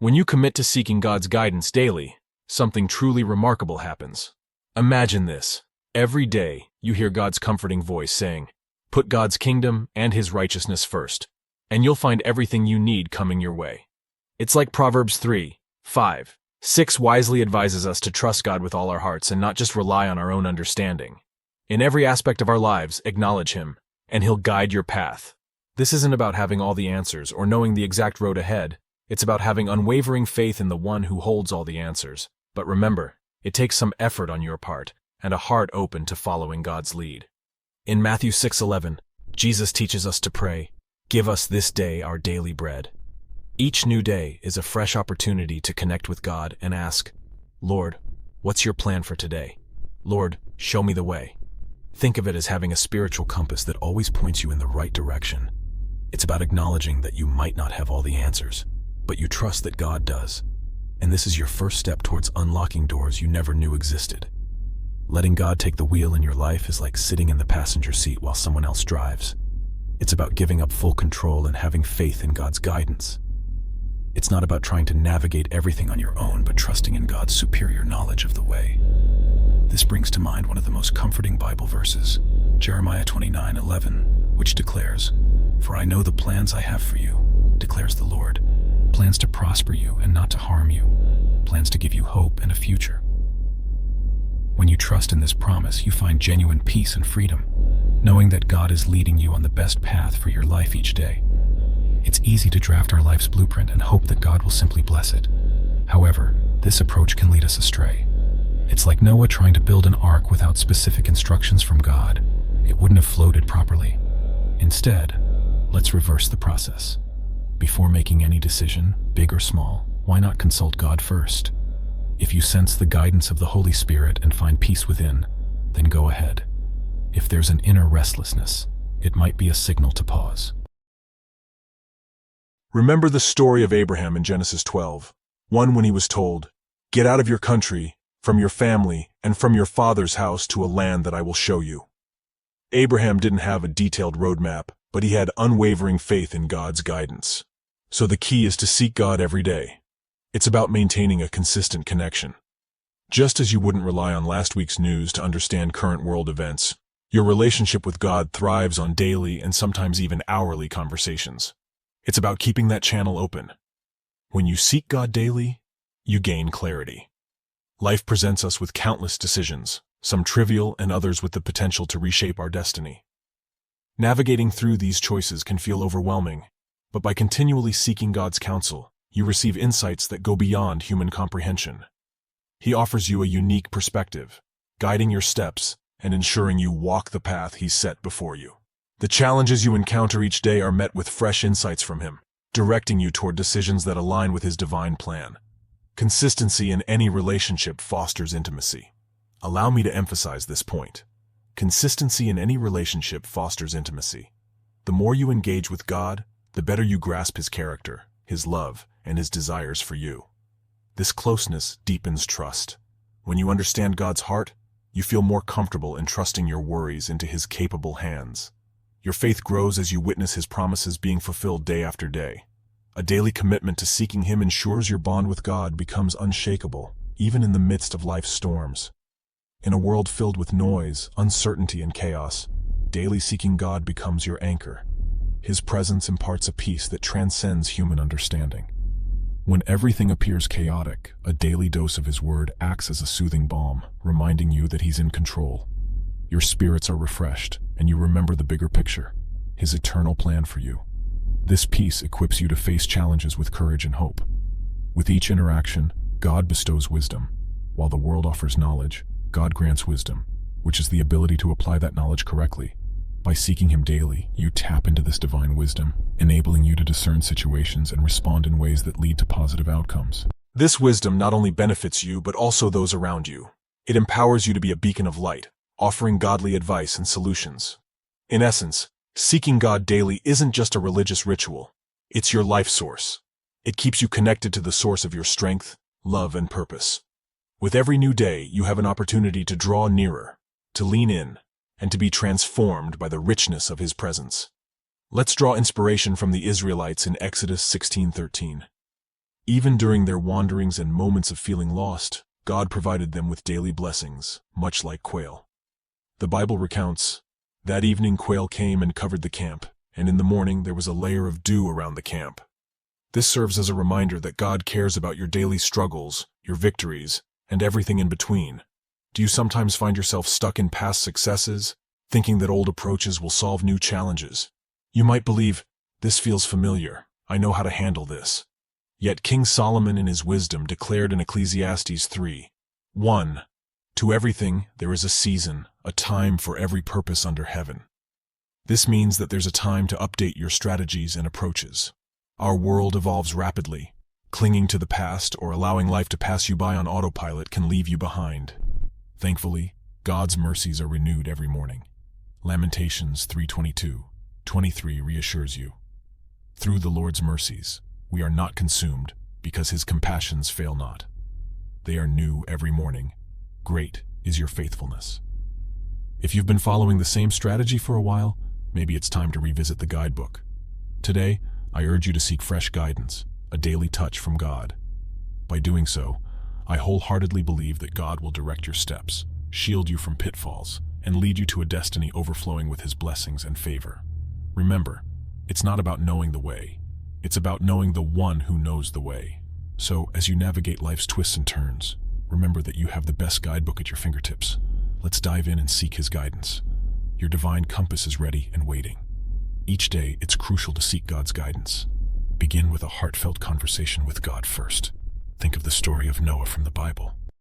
When you commit to seeking God's guidance daily, something truly remarkable happens. Imagine this. Every day, you hear God's comforting voice saying, "Put God's kingdom and His righteousness first, and you'll find everything you need coming your way." It's like Proverbs 3:5-6 wisely advises us to trust God with all our hearts and not just rely on our own understanding. In every aspect of our lives, acknowledge Him, and He'll guide your path. This isn't about having all the answers or knowing the exact road ahead. It's about having unwavering faith in the one who holds all the answers. But remember, it takes some effort on your part and a heart open to following God's lead. In Matthew 6:11, Jesus teaches us to pray, "Give us this day our daily bread." Each new day is a fresh opportunity to connect with God and ask, "Lord, what's your plan for today? Lord, show me the way." Think of it as having a spiritual compass that always points you in the right direction. It's about acknowledging that you might not have all the answers, but you trust that God does. And this is your first step towards unlocking doors you never knew existed. Letting God take the wheel in your life is like sitting in the passenger seat while someone else drives. It's about giving up full control and having faith in God's guidance. It's not about trying to navigate everything on your own, but trusting in God's superior knowledge of the way. This brings to mind one of the most comforting Bible verses, Jeremiah 29:11, which declares, "For I know the plans I have for you, declares the Lord, plans to prosper you and not to harm you, plans to give you hope and a future." When you trust in this promise, you find genuine peace and freedom, knowing that God is leading you on the best path for your life each day. It's easy to draft our life's blueprint and hope that God will simply bless it. However, this approach can lead us astray. It's like Noah trying to build an ark without specific instructions from God. It wouldn't have floated properly. Instead, let's reverse the process. Before making any decision, big or small, why not consult God first? If you sense the guidance of the Holy Spirit and find peace within, then go ahead. If there's an inner restlessness, it might be a signal to pause. Remember the story of Abraham in Genesis 12, one when he was told, "Get out of your country, from your family, and from your father's house to a land that I will show you." Abraham didn't have a detailed roadmap, but he had unwavering faith in God's guidance. So the key is to seek God every day. It's about maintaining a consistent connection. Just as you wouldn't rely on last week's news to understand current world events, your relationship with God thrives on daily and sometimes even hourly conversations. It's about keeping that channel open. When you seek God daily, you gain clarity. Life presents us with countless decisions, some trivial and others with the potential to reshape our destiny. Navigating through these choices can feel overwhelming, but by continually seeking God's counsel, you receive insights that go beyond human comprehension. He offers you a unique perspective, guiding your steps and ensuring you walk the path He's set before you. The challenges you encounter each day are met with fresh insights from Him, directing you toward decisions that align with His divine plan. Consistency in any relationship fosters intimacy. Allow me to emphasize this point. Consistency in any relationship fosters intimacy. The more you engage with God, the better you grasp His character, His love, and His desires for you. This closeness deepens trust. When you understand God's heart, you feel more comfortable entrusting your worries into His capable hands. Your faith grows as you witness His promises being fulfilled day after day. A daily commitment to seeking Him ensures your bond with God becomes unshakable, even in the midst of life's storms. In a world filled with noise, uncertainty, and chaos, daily seeking God becomes your anchor. His presence imparts a peace that transcends human understanding. When everything appears chaotic, a daily dose of His word acts as a soothing balm, reminding you that He's in control. Your spirits are refreshed, and you remember the bigger picture, His eternal plan for you. This peace equips you to face challenges with courage and hope. With each interaction, God bestows wisdom. While the world offers knowledge, God grants wisdom, which is the ability to apply that knowledge correctly. By seeking Him daily, you tap into this divine wisdom, enabling you to discern situations and respond in ways that lead to positive outcomes. This wisdom not only benefits you, but also those around you. It empowers you to be a beacon of light, offering godly advice and solutions. In essence, seeking God daily isn't just a religious ritual. It's your life source. It keeps you connected to the source of your strength, love, and purpose. With every new day, you have an opportunity to draw nearer, to lean in, and to be transformed by the richness of His presence. Let's draw inspiration from the Israelites in Exodus 16:13. Even during their wanderings and moments of feeling lost, God provided them with daily blessings, much like quail. The Bible recounts, "That evening quail came and covered the camp, and in the morning there was a layer of dew around the camp." This serves as a reminder that God cares about your daily struggles, your victories, and everything in between. Do you sometimes find yourself stuck in past successes, thinking that old approaches will solve new challenges? You might believe, "This feels familiar. I know how to handle this." Yet King Solomon in his wisdom declared in Ecclesiastes 3:1, "To everything there is a season, a time for every purpose under heaven." This means that there's a time to update your strategies and approaches. Our world evolves rapidly. Clinging to the past or allowing life to pass you by on autopilot can leave you behind. Thankfully, God's mercies are renewed every morning. Lamentations 3:22-23 reassures you. Through the Lord's mercies, we are not consumed, because his compassions fail not. They are new every morning. Great is your faithfulness. If you've been following the same strategy for a while, maybe it's time to revisit the guidebook. Today, I urge you to seek fresh guidance, a daily touch from God. By doing so, I wholeheartedly believe that God will direct your steps, shield you from pitfalls, and lead you to a destiny overflowing with his blessings and favor. Remember, it's not about knowing the way. It's about knowing the one who knows the way. So, as you navigate life's twists and turns, remember that you have the best guidebook at your fingertips. Let's dive in and seek his guidance. Your divine compass is ready and waiting. Each day, it's crucial to seek God's guidance. Begin with a heartfelt conversation with God first. Think of the story of Noah from the Bible.